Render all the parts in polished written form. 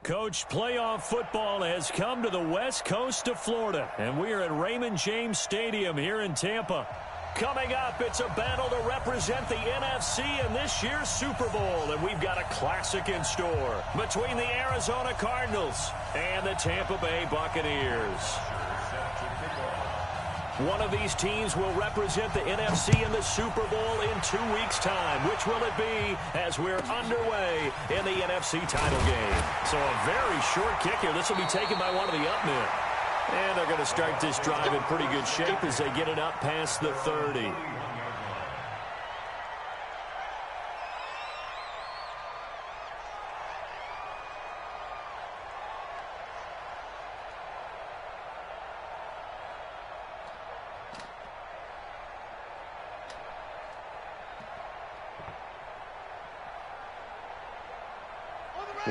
Coach, playoff football has come to the west coast of Florida, and we are at Raymond James Stadium here in Tampa. Coming up, it's a battle to represent the NFC in this year's Super Bowl, and we've got a classic in store between the Arizona Cardinals and the Tampa Bay Buccaneers. One of these teams will represent the NFC in the Super Bowl in 2 weeks' time. Which will it be as we're underway in the NFC title game? So a very short kick here. This will be taken by one of the up men. And they're going to start this drive in pretty good shape as they get it up past the 30.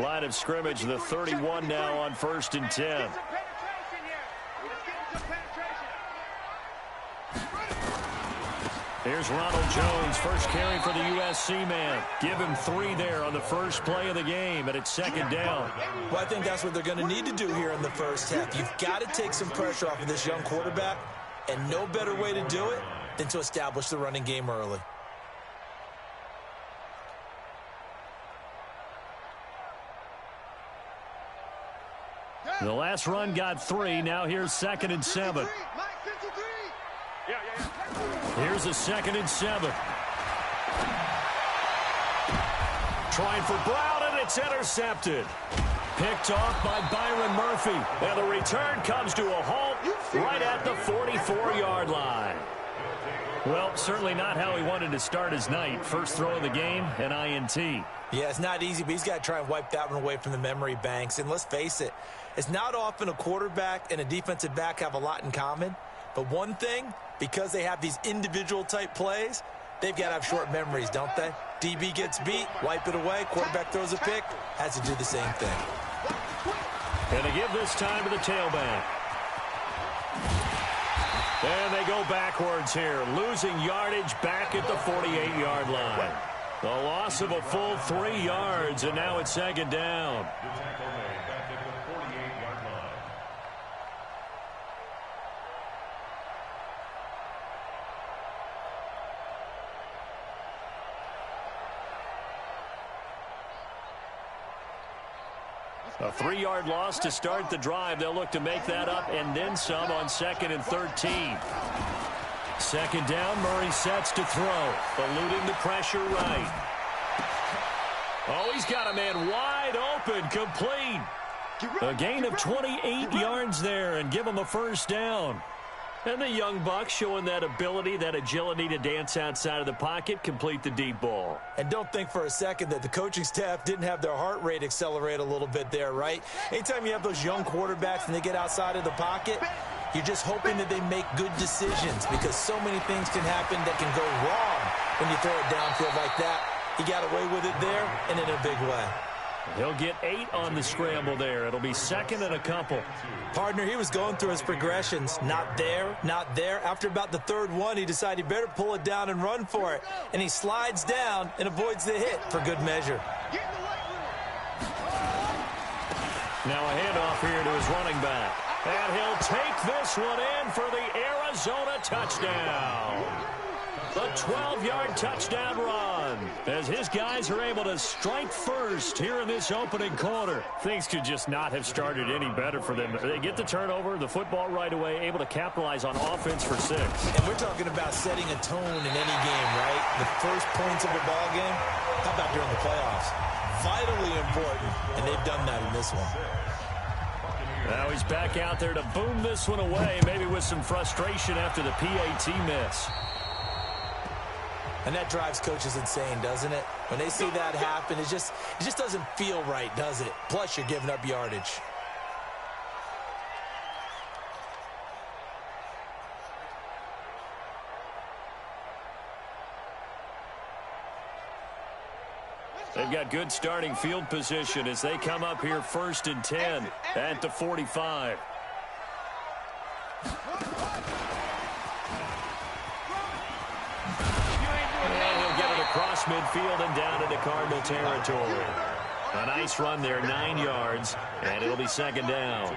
Line of scrimmage, the 31 now on 1st and 10. Here's Ronald Jones, first carry for the USC man. Give him 3 there on the first play of the game, and it's 2nd down. Well, I think that's what they're going to need to do here in the first half. You've got to take some pressure off of this young quarterback, and no better way to do it than to establish the running game early. The last run got 3. Now here's 2nd and 7. Here's a 2nd and 7. Trying for Brown, and it's intercepted. Picked off by Byron Murphy. And the return comes to a halt right at the 44-yard line. Well, certainly not how he wanted to start his night. First throw of the game, an INT. Yeah, it's not easy, but he's got to try and wipe that one away from the memory banks. And let's face it, it's not often a quarterback and a defensive back have a lot in common. But one thing, because they have these individual type plays, they've got to have short memories, don't they? DB gets beat, wipe it away, quarterback throws a pick, has to do the same thing. And they give this time to the tailback. And they go backwards here, losing yardage back at the 48-yard line. The loss of a full 3 yards, and now it's 2nd down. A 3-yard loss to start the drive. They'll look to make that up and then some on 2nd and 13. 2nd down, Murray sets to throw, eluding the pressure right. Oh, he's got a man wide open, complete. A gain of 28 yards there and give him a 1st down. And the young buck showing that ability, that agility to dance outside of the pocket, complete the deep ball. And don't think for a second that the coaching staff didn't have their heart rate accelerate a little bit there, right? Anytime you have those young quarterbacks and they get outside of the pocket, you're just hoping that they make good decisions because so many things can happen that can go wrong when you throw it downfield like that. He got away with it there and in a big way. He'll get 8 on the scramble there. It'll be 2nd and a couple. Partner, he was going through his progressions. Not there, not there. After about the 3rd one, he decided he better pull it down and run for it. And he slides down and avoids the hit for good measure. Now a handoff here to his running back. And he'll take this one in for the Arizona touchdown. A 12-yard touchdown run as his guys are able to strike first here in this opening quarter. Things could just not have started any better for them. They get the turnover, the football right away, able to capitalize on offense for 6. And we're talking about setting a tone in any game, right? The first points of a ball game, how about during the playoffs? Vitally important, and they've done that in this one. Now he's back out there to boom this one away, maybe with some frustration after the PAT miss. And that drives coaches insane, doesn't it? When they see that happen, it just doesn't feel right, does it? Plus, you're giving up yardage. They've got good starting field position as they come up here 1st and 10 at the 45. Across midfield and down into Cardinal territory. A nice run there, 9 yards, and it'll be second down.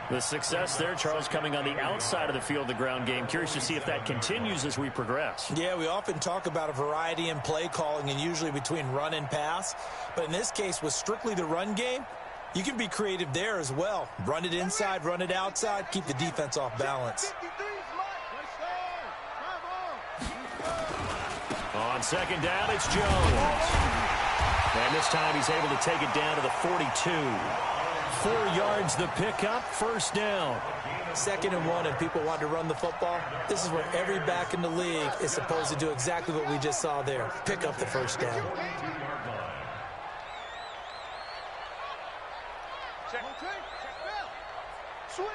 The success there, Charles, coming on the outside of the field, the ground game. Curious to see if that continues as we progress. Yeah, we often talk about a variety in play calling and usually between run and pass. But in this case, with strictly the run game, you can be creative there as well. Run it inside, run it outside, keep the defense off balance. On second down, it's Jones. And this time he's able to take it down to the 42. 4 yards the pickup, first down. 2nd and 1, and people want to run the football. This is where every back in the league is supposed to do exactly what we just saw there. Pick up the first down. Switch.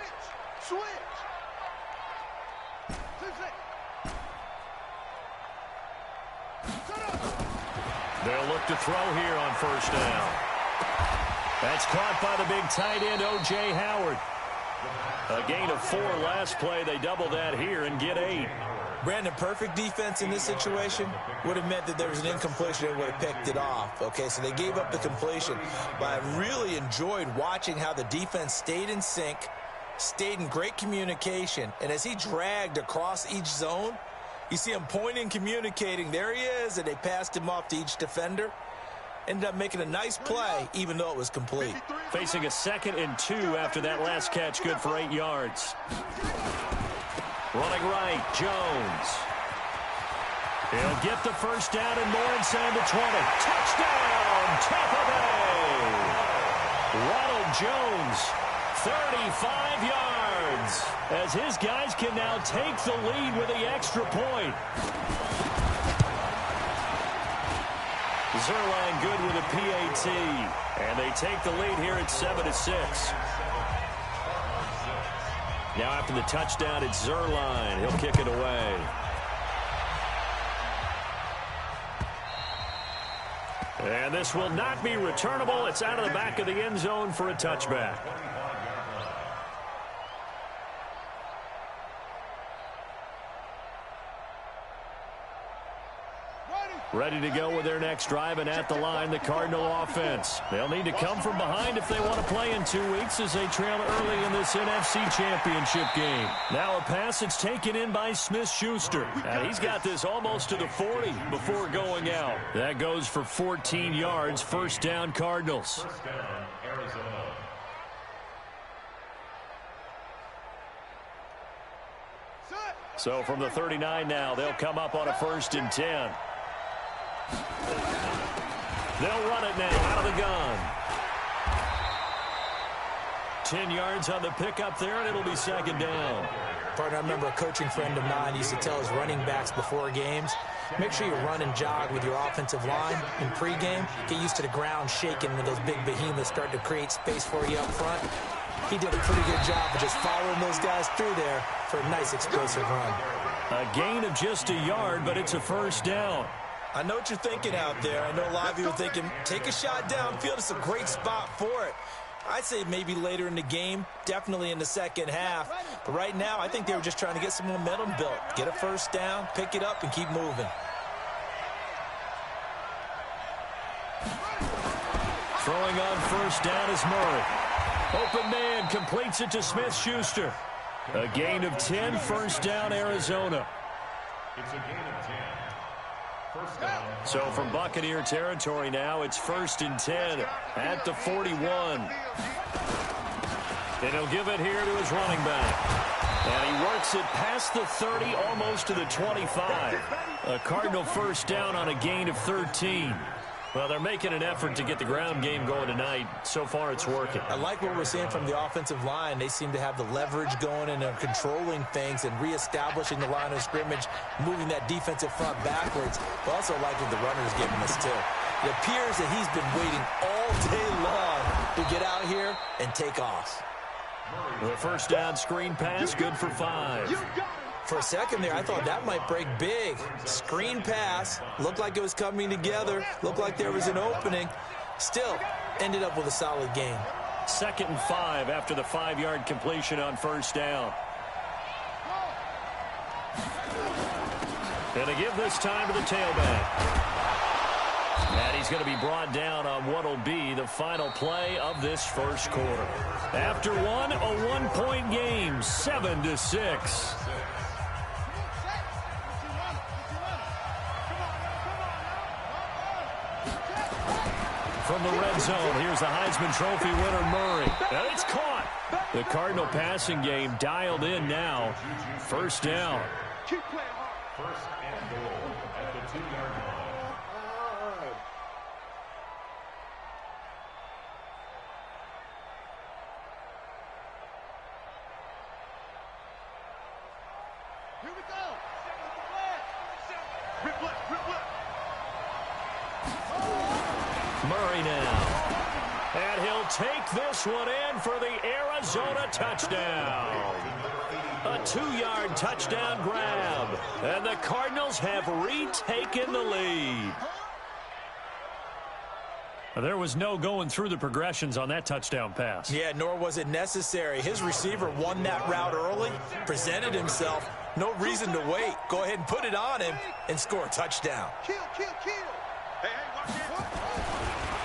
They'll look to throw here on first down. That's caught by the big tight end, O.J. Howard. A gain of 4 last play. They double that here and get 8. Brandon, perfect defense in this situation would have meant that there was an incompletion and would have picked it off. Okay, so they gave up the completion. But I really enjoyed watching how the defense stayed in sync, stayed in great communication. And as he dragged across each zone, you see him pointing, communicating. There he is, and they passed him off to each defender. Ended up making a nice play, even though it was complete. Facing a 2nd and 2 after that last catch, good for 8 yards. Running right, Jones. He'll get the first down and more inside the 20. Touchdown, Tampa Bay! Ronald Jones, 35 yards, as his guys can now take the lead with the extra point. Zerline good with a PAT, and they take the lead here at 7-6. Now after the touchdown, it's Zerline. He'll kick it away. And this will not be returnable. It's out of the back of the end zone for a touchback. Ready to go with their next drive, and at the line, the Cardinal offense. They'll need to come from behind if they want to play in 2 weeks as they trail early in this NFC Championship game. Now a pass that's taken in by Smith-Schuster. Now he's got this almost to the 40 before going out. That goes for 14 yards, first down Cardinals. So from the 39 now, they'll come up on a 1st and 10. They'll run it now out of the gun. 10 yards on the pickup there, and it'll be second down. Partner, I remember a coaching friend of mine used to tell his running backs before games, make sure you run and jog with your offensive line in pregame. Get used to the ground shaking when those big behemoths start to create space for you up front. He did a pretty good job of just following those guys through there for a nice explosive run. A gain of just a yard, but it's a first down. I know what you're thinking out there. I know a lot of you are thinking, take a shot downfield. It's a great spot for it. I'd say maybe later in the game, definitely in the second half. But right now, I think they were just trying to get some momentum built. Get a first down, pick it up, and keep moving. Throwing on first down is Murray. Open man completes it to Smith-Schuster. A gain of 10, first down Arizona. It's a gain of 10. So from Buccaneer territory now, it's 1st and 10 at the 41. And he'll give it here to his running back. And he works it past the 30, almost to the 25. A Cardinal first down on a gain of 13. Well, they're making an effort to get the ground game going tonight. So far, it's working. I like what we're seeing from the offensive line. They seem to have the leverage going, and they're controlling things and reestablishing the line of scrimmage, moving that defensive front backwards. But also like what the runner is giving us, too. It appears that he's been waiting all day long to get out here and take off. The first down screen pass, good for 5. For a second there, I thought that might break big. Screen pass, looked like it was coming together, looked like there was an opening. Still, ended up with a solid gain. 2nd and 5 after the 5-yard completion on first down. And to give this time to the tailback. And he's going to be brought down on what will be the final play of this first quarter. After one, a one-point game, 7-6. From the red zone, here's the Heisman Trophy winner, Murray. And it's caught. The Cardinal passing game dialed in now. First down. Keep playing hard. First and goal at the 2-yard line. Here we go. Rip left, rip left. Murray now. And he'll take this one in for the Arizona touchdown. A 2-yard touchdown grab. And the Cardinals have retaken the lead. There was no going through the progressions on that touchdown pass. Yeah, nor was it necessary. His receiver won that route early, presented himself. No reason to wait. Go ahead and put it on him and score a touchdown. Kill, kill, kill. Hey, watch it.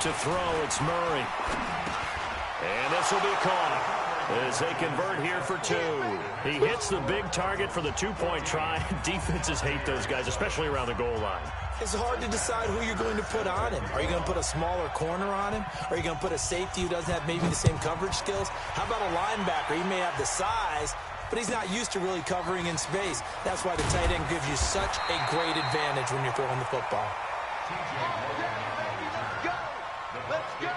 To throw, it's Murray. And this will be caught as they convert here for 2. He hits the big target for the 2-point try. Defenses hate those guys, especially around the goal line. It's hard to decide who you're going to put on him. Are you going to put a smaller corner on him? Are you going to put a safety who doesn't have maybe the same coverage skills? How about a linebacker? He may have the size, but he's not used to really covering in space. That's why the tight end gives you such a great advantage when you're throwing the football. Go. Let's go.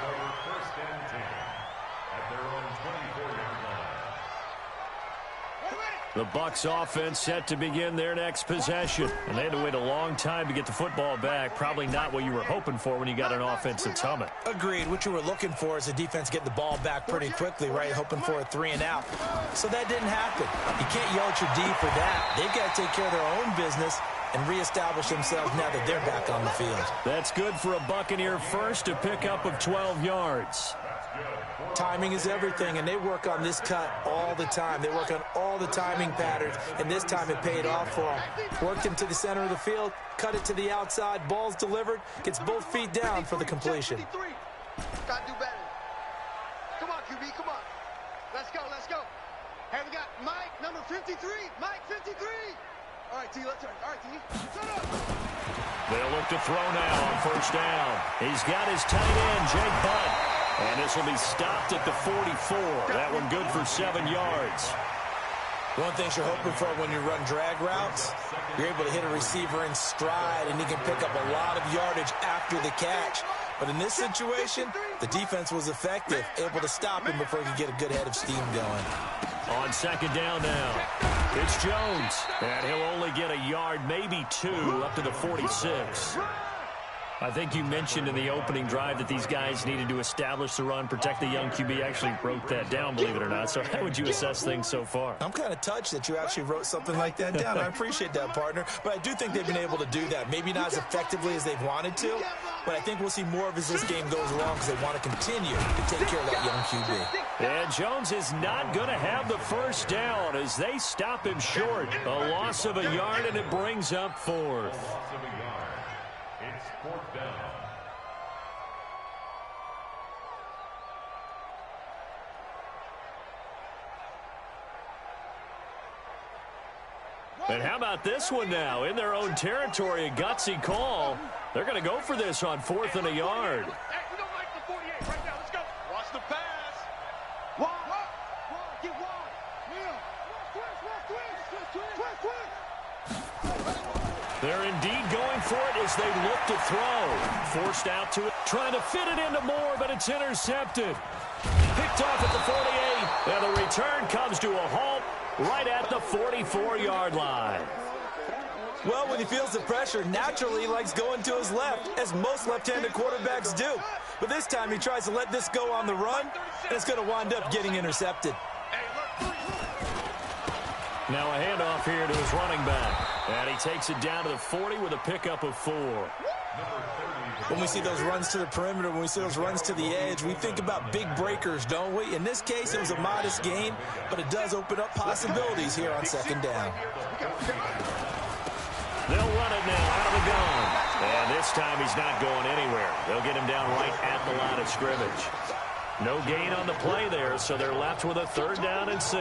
First and 10 at their own 24-yard line. The Bucs offense set to begin their next possession. And they had to wait a long time to get the football back. Probably not what you were hoping for when you got an offense that's humming. Agreed. What you were looking for is the defense get the ball back pretty quickly, right? Hoping for a 3-and-out. So that didn't happen. You can't yell at your D for that. They've got to take care of their own business and reestablish themselves now that they're back on the field. That's good for a Buccaneer first, a pickup of 12 yards. Timing is everything, and they work on this cut all the time. They work on all the timing patterns, and this time it paid off for them. Worked him to the center of the field, cut it to the outside, ball's delivered, gets both feet down for the completion. Gotta do better. Come on, QB, come on. Let's go, let's go. Hey, we got Mike, number 53. Mike, 53. All right, T, let's turn. All right, T. Shut up. They'll look to throw now on first down. He's got his tight end, Jake Butt. And this will be stopped at the 44. That one good for 7 yards. One thing you're hoping for when you run drag routes, you're able to hit a receiver in stride, and he can pick up a lot of yardage after the catch. But in this situation, the defense was effective, able to stop him before he could get a good head of steam going. On second down now, it's Jones. And he'll only get a yard, maybe 2, up to the 46. I think you mentioned in the opening drive that these guys needed to establish the run, protect the young QB. Actually wrote that down, believe it or not. So how would you assess things so far? I'm kind of touched that you actually wrote something like that down. I appreciate that, partner. But I do think they've been able to do that. Maybe not as effectively as they've wanted to, but I think we'll see more of as this game goes along because they want to continue to take care of that young QB. And Jones is not going to have the first down as they stop him short. A loss of a yard, and it brings up 4th. It's 4th down. And how about this one now? In their own territory, a gutsy call. They're going to go for this on 4th and a yard. Hey, we don't like the 48 right now. Let's go. Watch the pass. Wide. Get wide. They're indeed going for it as they look to throw. Forced out to it, trying to fit it into Moore, but it's intercepted. Picked off at the 48, and the return comes to a halt right at the 44-yard line. Well, when he feels the pressure, naturally he likes going to his left, as most left-handed quarterbacks do. But this time he tries to let this go on the run, and it's going to wind up getting intercepted. Now a handoff here to his running back. And he takes it down to the 40 with a pickup of 4. When we see those runs to the perimeter, when we see those runs to the edge, we think about big breakers, don't we? In this case, it was a modest gain, but it does open up possibilities here on second down. They'll run it now out of the gun. And this time he's not going anywhere. They'll get him down right at the line of scrimmage. No gain on the play there, so they're left with a 3rd down and 6.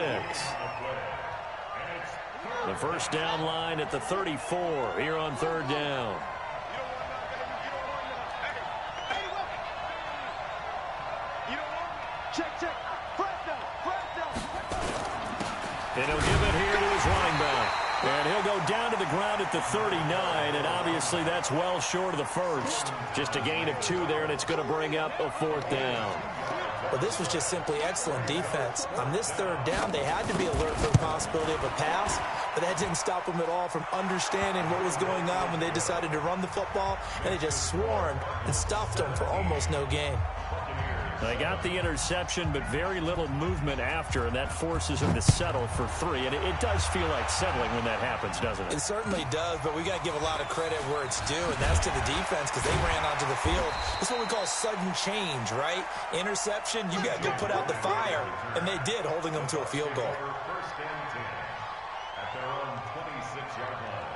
The first down line at the 34 here on 3rd down. And he'll give it here to his running back. And he'll go down to the ground at the 39, and obviously that's well short of the first. Just a gain of 2 there, and it's going to bring up a 4th down. Well, this was just simply excellent defense. On this 3rd down, they had to be alert for the possibility of a pass, but that didn't stop them at all from understanding what was going on when they decided to run the football, and they just swarmed and stuffed them for almost no gain. They got the interception, but very little movement after, and that forces them to settle for 3. And it does feel like settling when that happens, doesn't it? It certainly does, but we got to give a lot of credit where it's due, and that's to the defense because they ran onto the field. That's what we call sudden change, right? Interception, you got to go put out the fire, and they did, holding them to a field goal. First and 10 at their own 26-yard line.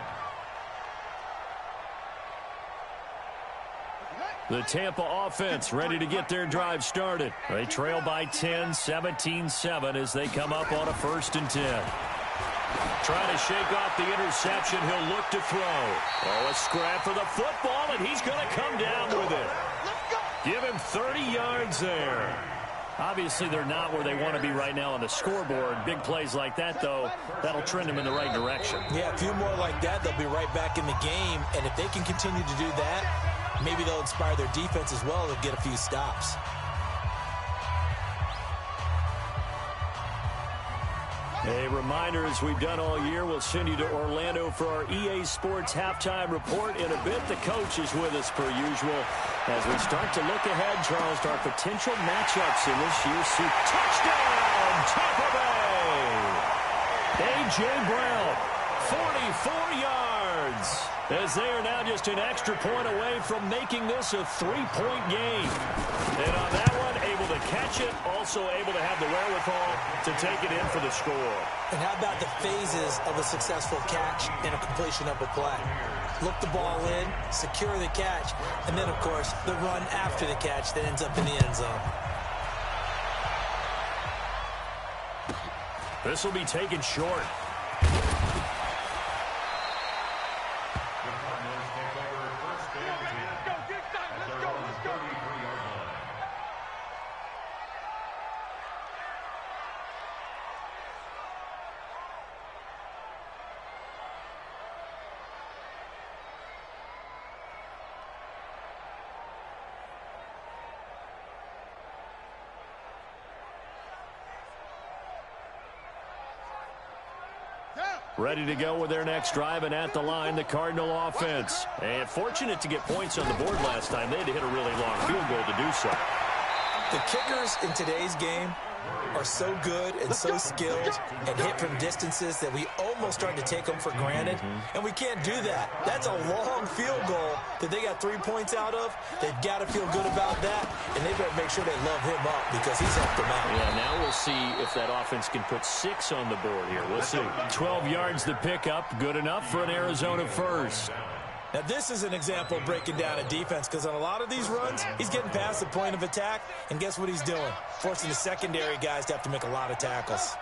The Tampa offense ready to get their drive started. They trail by 10, 17-7 as they come up on a 1st and 10. Trying to shake off the interception. He'll look to throw. Oh, a scrap for the football, and he's going to come down with it. Give him 30 yards there. Obviously, they're not where they want to be right now on the scoreboard. Big plays like that, though, that'll trend them in the right direction. Yeah, a few more like that, they'll be right back in the game. And if they can continue to do that, maybe they'll inspire their defense as well to get a few stops. A reminder, as we've done all year, we'll send you to Orlando for our EA Sports halftime report. In a bit, the coach is with us per usual. As we start to look ahead, Charles, to our potential matchups in this year's Super Touchdown, Tampa Bay! A.J. Brown, 44 yards. As they are now just an extra point away from making this a 3-point game. And on that one, able to catch it, also able to have the wherewithal to take it in for the score. And how about the phases of a successful catch and a completion of a play? Look the ball in, secure the catch, and then, of course, the run after the catch that ends up in the end zone. This will be taken short. Ready to go with their next drive, and at the line, the Cardinal offense. And fortunate to get points on the board last time. They had to hit a really long field goal to do so. The kickers in today's game are so good and so skilled and hit from distances that we almost start to take them for granted, and we can't do that. That's a long field goal that they got 3 points out of. They've got to feel good about that, and they better make sure they love him up because he's helped them out. Yeah, now we'll see if that offense can put 6 on the board here. We'll see. 12 yards to pick up, good enough for an Arizona first. Now, this is an example of breaking down a defense because on a lot of these runs, he's getting past the point of attack, and guess what he's doing? Forcing the secondary guys to have to make a lot of tackles.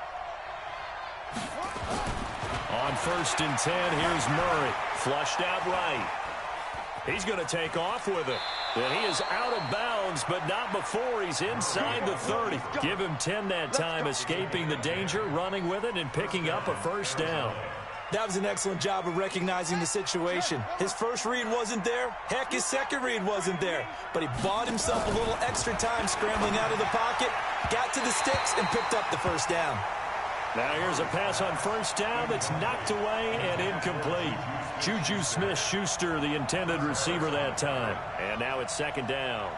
On 1st and 10, here's Murray. Flushed out right. He's going to take off with it. And he is out of bounds, but not before he's inside the 30. Give him 10 that time, escaping the danger, running with it, and picking up a 1st down. That was an excellent job of recognizing the situation. His first read wasn't there. Heck, his second read wasn't there. But he bought himself a little extra time scrambling out of the pocket, got to the sticks, and picked up the 1st down. Now here's a pass on 1st down that's knocked away and incomplete. Juju Smith-Schuster, the intended receiver that time. And now it's 2nd down.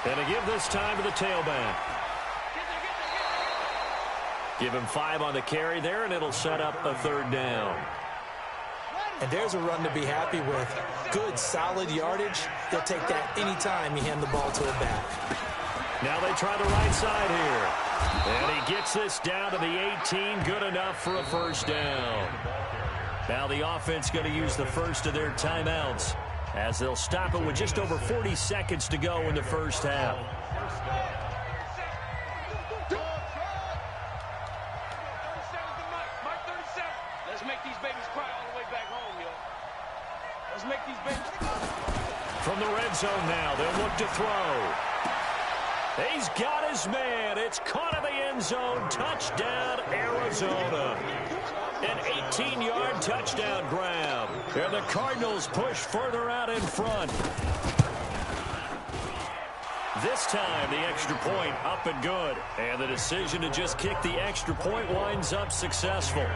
And a give this time to the tailback. Give him 5 on the carry there, and it'll set up a 3rd down. And there's a run to be happy with. Good, solid yardage. He'll take that anytime you hand the ball to a back. Now they try the right side here. And he gets this down to the 18. Good enough for a first down. Now the offense going to use the first of their timeouts as they'll stop it with just over 40 seconds to go in the first half. From the red zone now, they'll look to throw. He's got his man. It's caught in the end zone. Touchdown, Arizona. An 18-yard touchdown grab. And the Cardinals push further out in front. This time, the extra point up and good. And the decision to just kick the extra point winds up successful.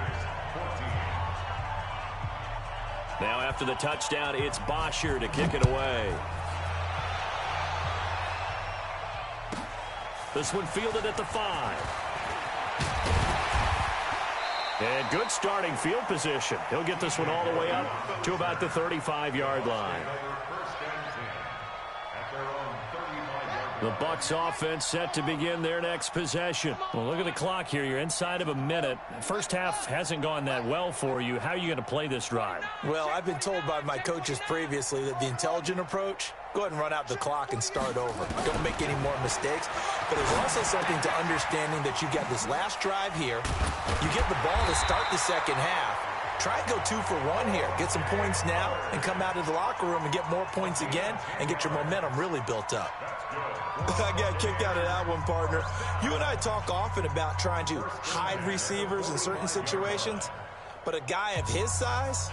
Now after the touchdown, it's Bosher to kick it away. This one fielded at the 5. And good starting field position. He'll get this one all the way up to about the 35-yard line. The Bucs offense set to begin their next possession. Well, look at the clock here. You're inside of a minute. First half hasn't gone that well for you. How are you going to play this drive? Well, I've been told by my coaches previously that the intelligent approach, go ahead and run out the clock and start over. Don't make any more mistakes. But there's also something to understanding that you get this last drive here. You get the ball to start the second half. Try and go 2 for 1 here. Get some points now and come out of the locker room and get more points again and get your momentum really built up. I got kicked out of that one, partner. You and I talk often about trying to hide receivers in certain situations, but a guy of his size,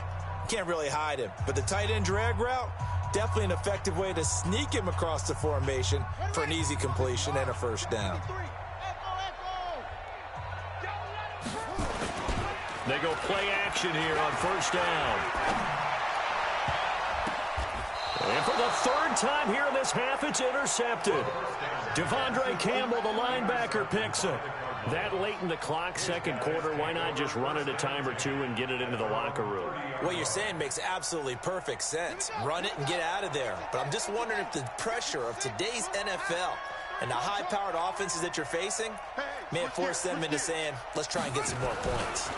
can't really hide him. But the tight end drag route, definitely an effective way to sneak him across the formation for an easy completion and a first down. They go play action here on first down. And for the third time here in this half, it's intercepted. Devondre Campbell, the linebacker, picks it. That late in the clock, second quarter, why not just run it a time or two and get it into the locker room? What you're saying makes absolutely perfect sense. Run it and get out of there. But I'm just wondering if the pressure of today's NFL and the high-powered offenses that you're facing may have forced them into saying, let's try and get some more points.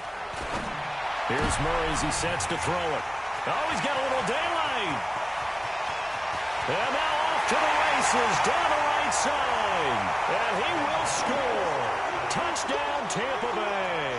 Here's Murray as he sets to throw it. Oh, he's got a little daylight. And now off to the races down the right side. And he will score. Touchdown, Tampa Bay.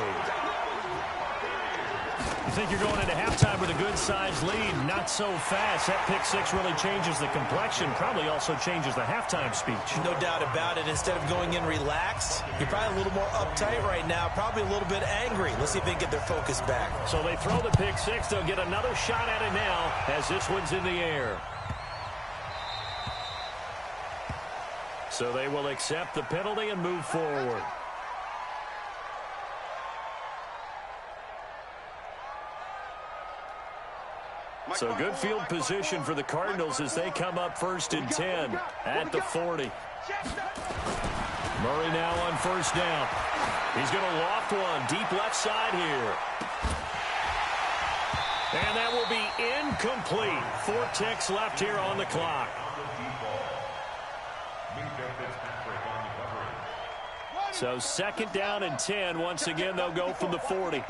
You think you're going into halftime with a good-sized lead? Not so fast. That pick six really changes the complexion. Probably also changes the halftime speech. No doubt about it. Instead of going in relaxed, you're probably a little more uptight right now. Probably a little bit angry. Let's see if they can get their focus back. So they throw the pick six. They'll get another shot at it now as this one's in the air. So they will accept the penalty and move forward. So good field position for the Cardinals as they come up first and 10 at the 40. Murray now on first down. He's going to loft one deep left side here. And that will be incomplete. 4 ticks left here on the clock. So second down and 10. Once again, they'll go from the 40.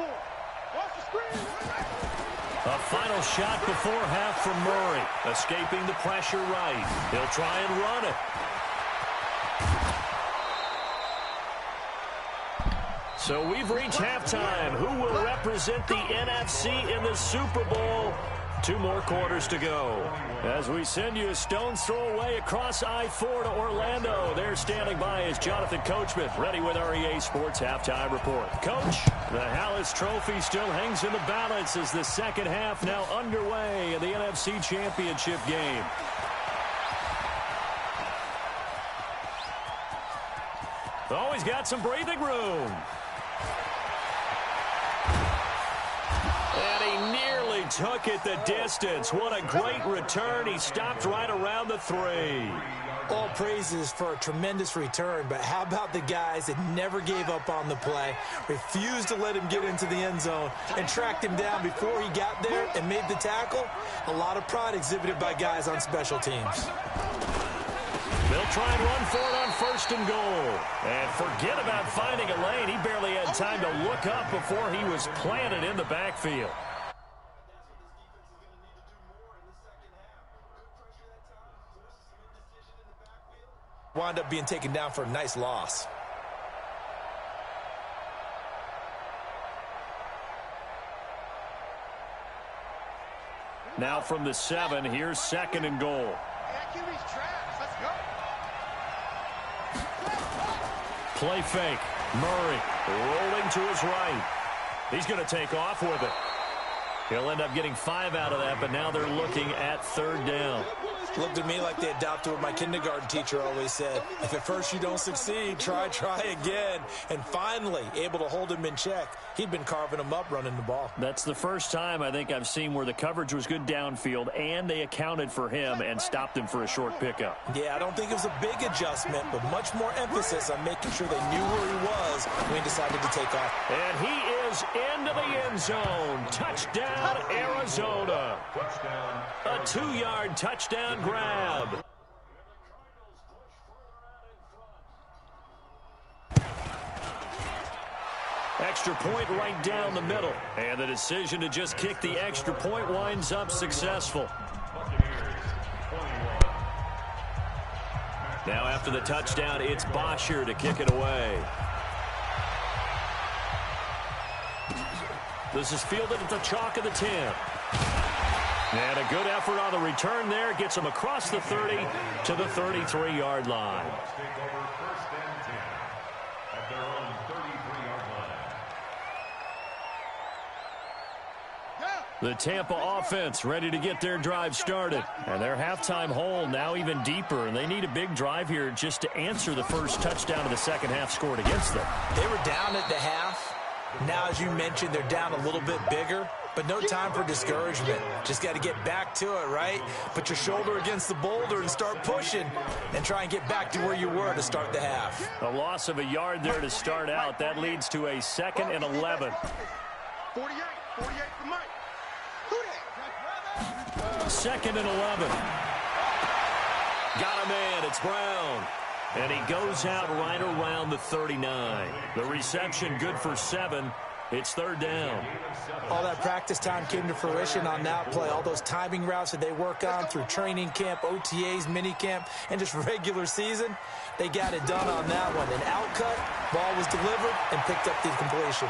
A final shot before half from Murray. Escaping the pressure right. He'll try and run it. So we've reached halftime. Who will represent the NFC in the Super Bowl? 2 more quarters to go. As we send you a stone's throw away across I-4 to Orlando. There standing by is Jonathan Coachman, ready with our EA Sports Halftime Report. Coach, the Hallis Trophy still hangs in the balance as the second half now underway in the NFC Championship game. Always got some breathing room. And he nearly And took it the distance. What a great return. He stopped right around the 3. All praises for a tremendous return, but how about the guys that never gave up on the play, refused to let him get into the end zone, and tracked him down before he got there and made the tackle? A lot of pride exhibited by guys on special teams. They'll try and run for it on 1st and goal. And forget about finding a lane. He barely had time to look up before he was planted in the backfield. Wound up being taken down for a nice loss. Now from the 7, here's 2nd and goal. Play fake. Murray rolling to his right. He's going to take off with it. He'll end up getting 5 out of that, but now they're looking at 3rd down. Looked to me like they adopted what my kindergarten teacher always said. If at first you don't succeed, try again. And finally, able to hold him in check. He'd been carving him up running the ball. That's the first time I think I've seen where the coverage was good downfield, and they accounted for him and stopped him for a short pickup. Yeah, I don't think it was a big adjustment, but much more emphasis on making sure they knew where he was when he decided to take off. And he is into the end zone. Touchdown, Arizona. A 2-yard touchdown grab. Extra point right down the middle. And the decision to just kick the extra point winds up successful. Now after the touchdown, it's Bosher to kick it away. This is fielded at the chalk of the 10. And a good effort on the return there. Gets him across the 30 to the 33-yard line. The Tampa offense ready to get their drive started. And their halftime hole now even deeper. And they need a big drive here just to answer the first touchdown of the second half scored against them. They were down at the half. Now, as you mentioned, they're down a little bit bigger. But no time for discouragement. Just got to get back to it, right? Put your shoulder against the boulder and start pushing. And try and get back to where you were to start the half. A loss of a yard there to start out. That leads to a 2nd and 11. 48 for Mike. 2nd and 11. Got a man. It's Brown. And he goes out right around the 39. The reception good for 7. It's 3rd down. All that practice time came to fruition on that play. All those timing routes that they work on through training camp, OTAs, minicamp, and just regular season, they got it done on that one. An outcut, ball was delivered, and picked up the completion.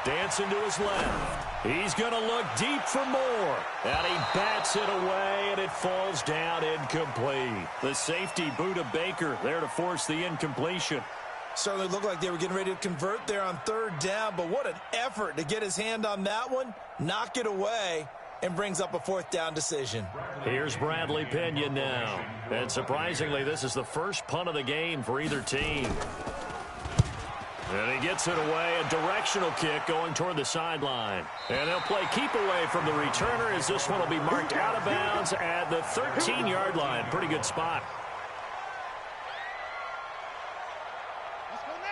Dancing to his left. He's going to look deep for more. And he bats it away, and it falls down incomplete. The safety, Buda Baker, there to force the incompletion. Certainly looked like they were getting ready to convert there on 3rd down, but what an effort to get his hand on that one, knock it away, and brings up a 4th down decision. Here's Bradley Pinion now. And surprisingly, this is the first punt of the game for either team. And he gets it away, a directional kick going toward the sideline. And they'll play keep away from the returner as this one will be marked out of bounds at the 13-yard line. Pretty good spot.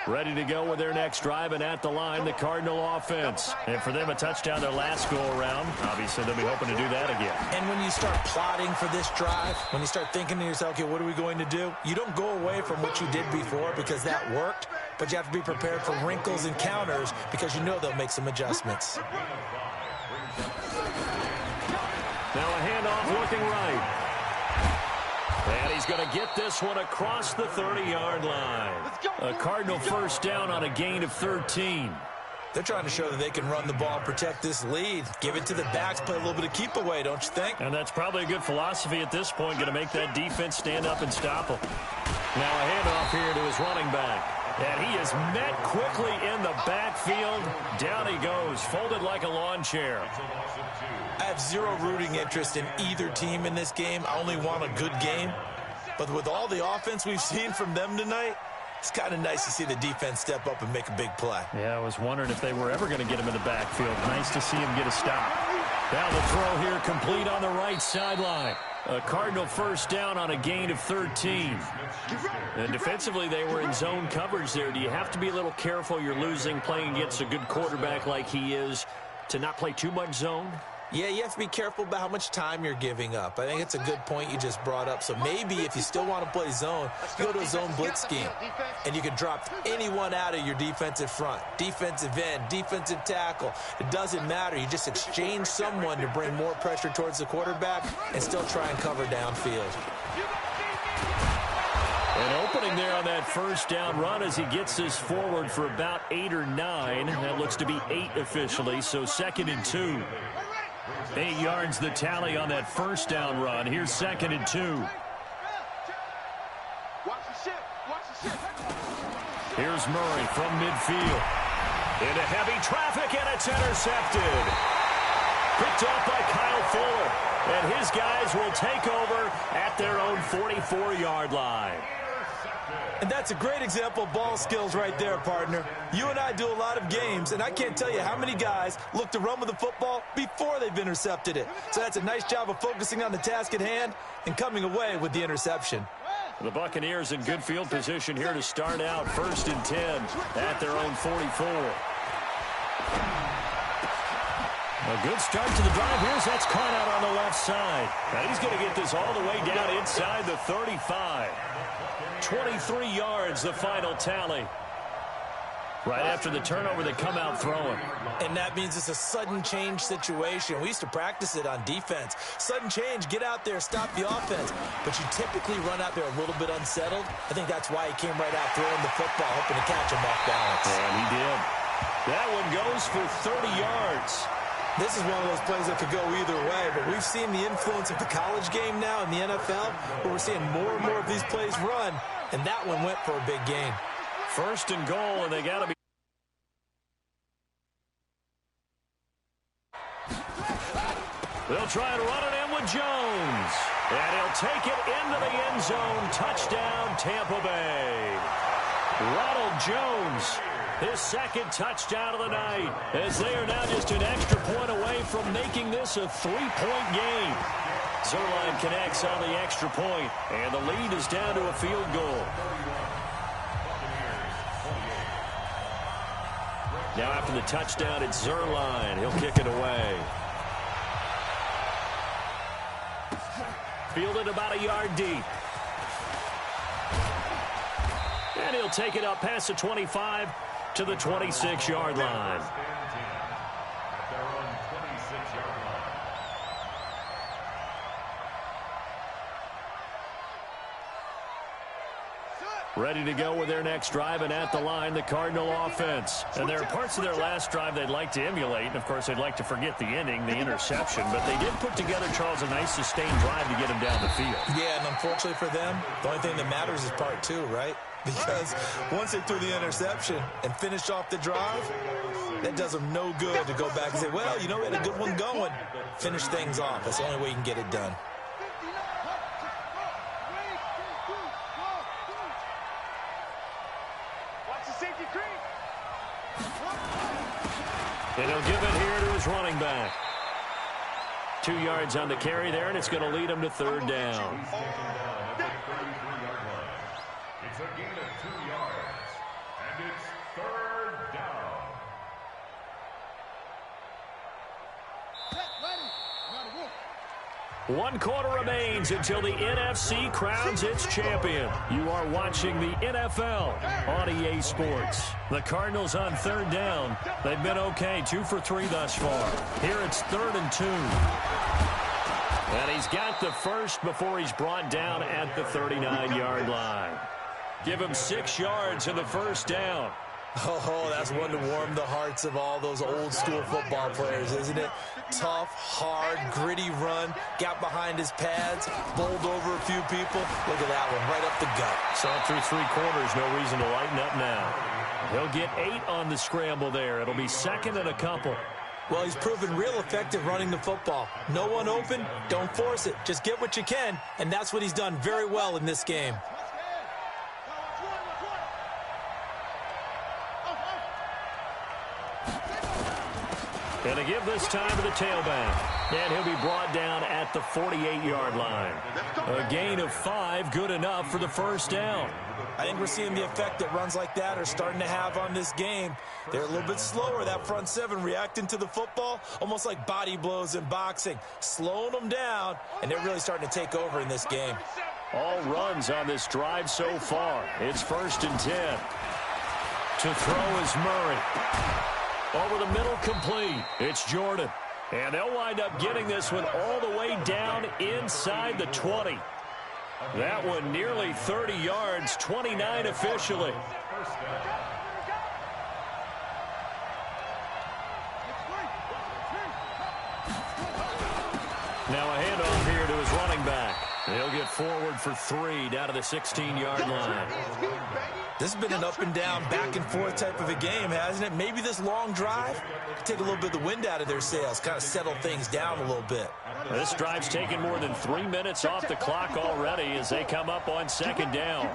Ready to go with their next drive, and at the line, the Cardinal offense. And for them, a touchdown their last go-around. Obviously, they'll be hoping to do that again. And when you start plotting for this drive, when you start thinking to yourself, okay, what are we going to do? You don't go away from what you did before because that worked, but you have to be prepared for wrinkles and counters because you know they'll make some adjustments. Now a handoff looking right. And he's going to get this one across the 30-yard line. A Cardinal first down on a gain of 13. They're trying to show that they can run the ball, protect this lead, give it to the backs, play a little bit of keep away, don't you think? And that's probably a good philosophy at this point, going to make that defense stand up and stop them. Now a handoff here to his running back. And he is met quickly in the backfield. Down he goes, folded like a lawn chair. I have zero rooting interest in either team in this game. I only want a good game. But with all the offense we've seen from them tonight, it's kind of nice to see the defense step up and make a big play. Yeah, I was wondering if they were ever going to get him in the backfield. Nice to see him get a stop. Now the throw here complete on the right sideline. A Cardinal first down on a gain of 13. And defensively, they were in zone coverage there. Do you have to be a little careful? You're losing, playing against a good quarterback like he is, to not play too much zone? Yeah, you have to be careful about how much time you're giving up. I think it's a good point you just brought up. So maybe if you still want to play zone, you go to a zone blitz scheme. And you can drop anyone out of your defensive front. Defensive end, defensive tackle. It doesn't matter. You just exchange someone to bring more pressure towards the quarterback and still try and cover downfield. An opening there on that first down run as he gets this forward for about 8 or 9. That looks to be 8 officially, so 2nd and 2. 8 yards the tally on that first down run. Here's 2nd and 2. Here's Murray from midfield. Into heavy traffic, and it's intercepted. Picked off by Kyle Fuller. And his guys will take over at their own 44-yard line. And that's a great example of ball skills right there, partner. You and I do a lot of games, and I can't tell you how many guys look to run with the football before they've intercepted it. So that's a nice job of focusing on the task at hand and coming away with the interception. The Buccaneers in good field position here to start out 1st and 10 at their own 44. A good start to the drive. Here's that's caught out on the left side. Now he's going to get this all the way down inside the 35. 23 yards, the final tally. Right after the turnover, they come out throwing. And that means it's a sudden change situation. We used to practice it on defense. Sudden change, get out there, stop the offense. But you typically run out there a little bit unsettled. I think that's why he came right out throwing the football, hoping to catch him off balance. And he did. That one goes for 30 yards. This is one of those plays that could go either way, but we've seen the influence of the college game now in the NFL, where we're seeing more and more of these plays run, and that one went for a big gain. 1st and goal, and they got to be. They'll try and run it in with Jones. And he'll take it into the end zone. Touchdown, Tampa Bay. Ronald Jones, his 2nd touchdown of the night, as they are now just an extra point away from making this a 3-point game. Zerline connects on the extra point, and the lead is down to a field goal. Now after the touchdown, it's Zerline. He'll kick it away. Fielded about a yard deep. And he'll take it up past the 25 to the 26-yard line. Ready to go with their next drive, and at the line, the Cardinal offense. And there are parts of their last drive they'd like to emulate. And, of course, they'd like to forget the inning, the interception. But they did put together, Charles, a nice sustained drive to get him down the field. Yeah, and unfortunately for them, the only thing that matters is part 2, right? Because once they threw the interception and finished off the drive, that does them no good to go back and say, well, you know, we had a good one going. Finish things off. That's the only way you can get it done. And he'll give it here to his running back. 2 yards on the carry there, and it's going to lead him to 3rd down. It's a gain of 2 yards, and it's 3rd down. One quarter remains until the NFC crowns its champion. You are watching the NFL on EA Sports. The Cardinals on 3rd down. They've been okay, 2 for 3 thus far. Here it's 3rd and 2. And he's got the first before he's brought down at the 39-yard line. Give him 6 yards in the first down. Oh, that's one to warm the hearts of all those old-school football players, isn't it? Tough, hard, gritty run, got behind his pads, bowled over a few people. Look at that one, right up the gut. Saw it through 3 quarters, no reason to lighten up now. He'll get 8 on the scramble there. It'll be 2nd and a couple. Well, he's proven real effective running the football. No one open, don't force it. Just get what you can, and that's what he's done very well in this game. And they give this time to the tailback. And he'll be brought down at the 48-yard line. A gain of 5, good enough for the first down. I think we're seeing the effect that runs like that are starting to have on this game. They're a little bit slower, that front seven, reacting to the football, almost like body blows in boxing, slowing them down, and they're really starting to take over in this game. All runs on this drive so far. It's 1st and 10. To throw is Murray. Over the middle, complete. It's Jordan. And they'll wind up getting this one all the way down inside the 20. That one nearly 30 yards, 29 officially. Now a handoff here to his running back. He'll get forward for 3 down to the 16-yard line. This has been an up-and-down, back-and-forth type of a game, hasn't it? Maybe this long drive could take a little bit of the wind out of their sails, kind of settle things down a little bit. This drive's taken more than 3 minutes off the clock already as they come up on 2nd down.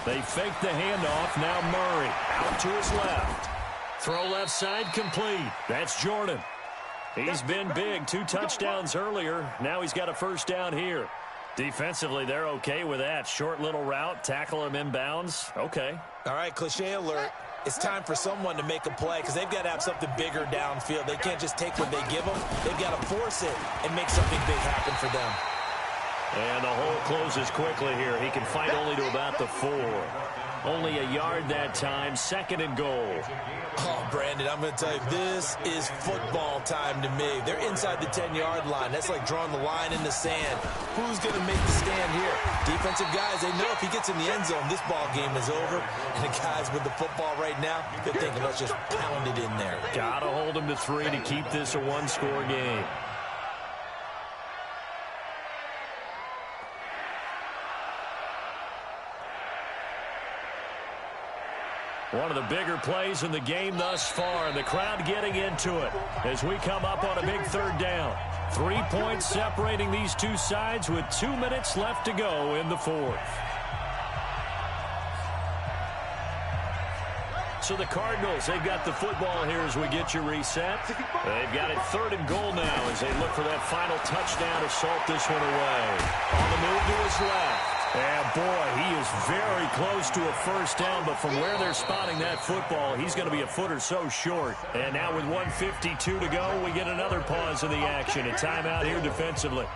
They fake the handoff. Now Murray out to his left. Throw left side complete. That's Jordan. He's been big. 2 touchdowns earlier. Now he's got a first down here. Defensively, they're okay with that. Short little route, tackle him inbounds. Okay. All right, cliche alert. It's time for someone to make a play because they've got to have something bigger downfield. They can't just take what they give them. They've got to force it and make something big happen for them. And the hole closes quickly here. He can fight only to about the 4. Only a yard that time. 2nd and goal. Oh, Brandon, I'm going to tell you, this is football time to me. They're inside the 10-yard line. That's like drawing the line in the sand. Who's going to make the stand here? Defensive guys, they know if he gets in the end zone, this ball game is over. And the guys with the football right now, they're thinking, let's just pound it in there. Got to hold him to 3 to keep this a 1-score game. One of the bigger plays in the game thus far, and the crowd getting into it as we come up on a big 3rd down. 3 points separating these two sides with 2 minutes left to go in the 4th. So the Cardinals, they've got the football here as we get you reset. They've got it 3rd and goal now as they look for that final touchdown to salt this one away. On the move to his left. And, boy, he is very close to a first down, but from where they're spotting that football, he's going to be a foot or so short. And now with 1:52 to go, we get another pause in the action. A timeout here defensively.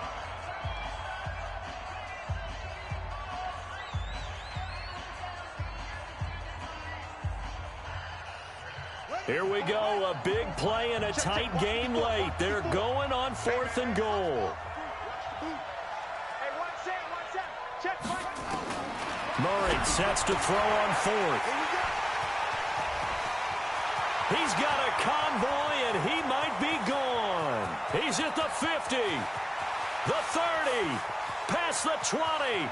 Here we go, a big play and a tight game late. They're going on 4th and goal. Murray sets to throw on 4th. He's got a convoy, and he might be gone. He's at the 50, the 30, past the 20.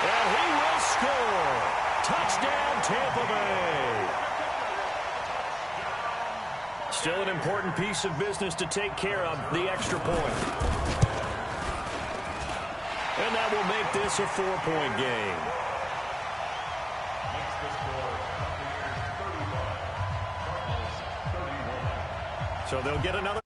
And he will score. Touchdown, Tampa Bay. Still an important piece of business to take care of, the extra point. And that will make this a 4-point game. So they'll get another.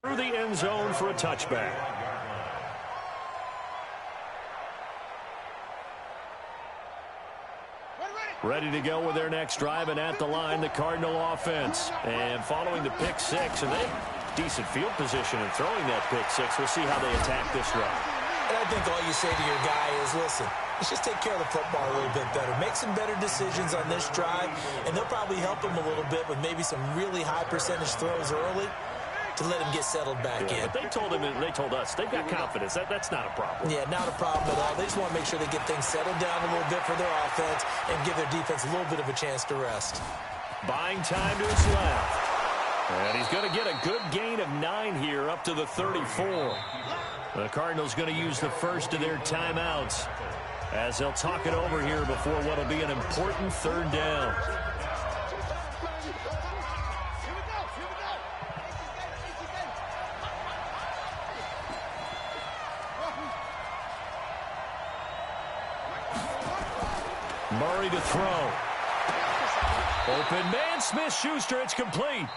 Through the end zone for a touchback. Ready to go with their next drive, and at the line, the Cardinal offense. And following the pick 6, and they have decent field position in throwing that pick 6. We'll see how they attack this drive. And I think all you say to your guy is, listen, let's just take care of the football a little bit better. Make some better decisions on this drive, and they'll probably help him a little bit with maybe some really high percentage throws early to let him get settled back in. But they told him, and they told us, they've got confidence. That's not a problem. Yeah, not a problem at all. They just want to make sure they get things settled down a little bit for their offense and give their defense a little bit of a chance to rest. Buying time to his left. And he's going to get a good gain of 9 here up to the 34. The Cardinals going to use the first of their timeouts as they'll talk it over here before what will be an important 3rd down. Murray to throw. Open man, Smith-Schuster, it's complete.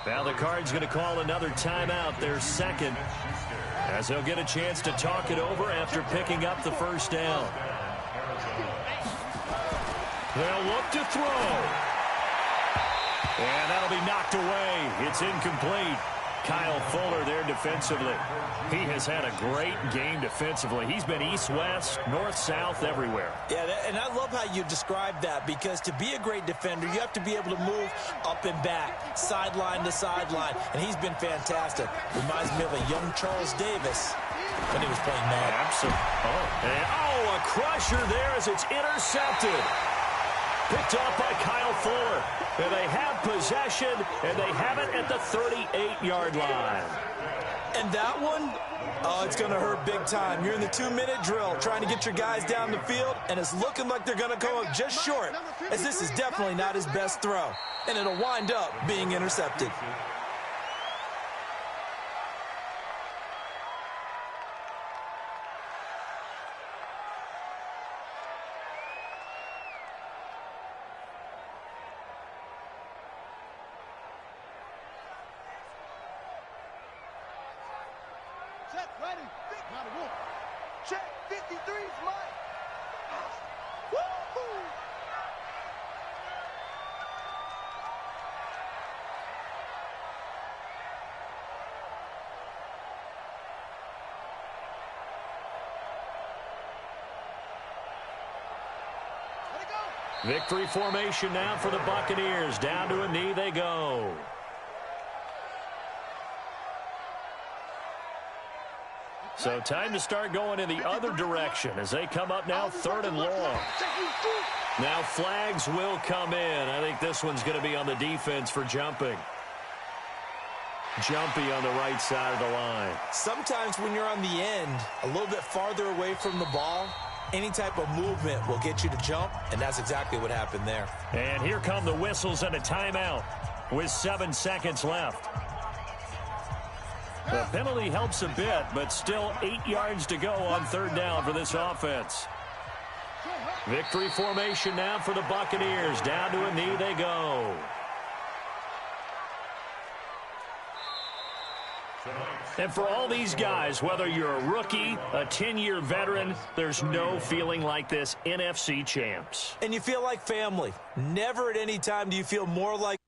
Now the Cards going to call another timeout, their second, as they'll get a chance to talk it over after picking up the first down. They'll look to throw. And that'll be knocked away. It's incomplete. Kyle Fuller there defensively. He has had a great game defensively. He's been east-west, north-south, everywhere. Yeah, and I love how you describe that, because to be a great defender, you have to be able to move up and back, sideline to sideline, and he's been fantastic. Reminds me of a young Charles Davis when he was playing Madden. Absolutely. Oh, a crusher there as it's intercepted. Picked off by Kyle Fuller. And they have possession, and they have it at the 38-yard line. And that one, oh, it's going to hurt big time. You're in the 2-minute drill trying to get your guys down the field, and it's looking like they're going to come up just short, as this is definitely not his best throw. And it'll wind up being intercepted. Check, 53's Mike. Woo-hoo! Let it go. Victory formation now for the Buccaneers. Down to a knee they go. So time to start going in the other direction as they come up now 3rd and long. Now flags will come in. I think this one's going to be on the defense for jumping. Jumpy on the right side of the line. Sometimes when you're on the end, a little bit farther away from the ball, any type of movement will get you to jump, and that's exactly what happened there. And here come the whistles and a timeout with 7 seconds left. The penalty helps a bit, but still 8 yards to go on 3rd down for this offense. Victory formation now for the Buccaneers. Down to a knee they go. And for all these guys, whether you're a rookie, a 10-year veteran, there's no feeling like this NFC champs. And you feel like family. Never at any time do you feel more like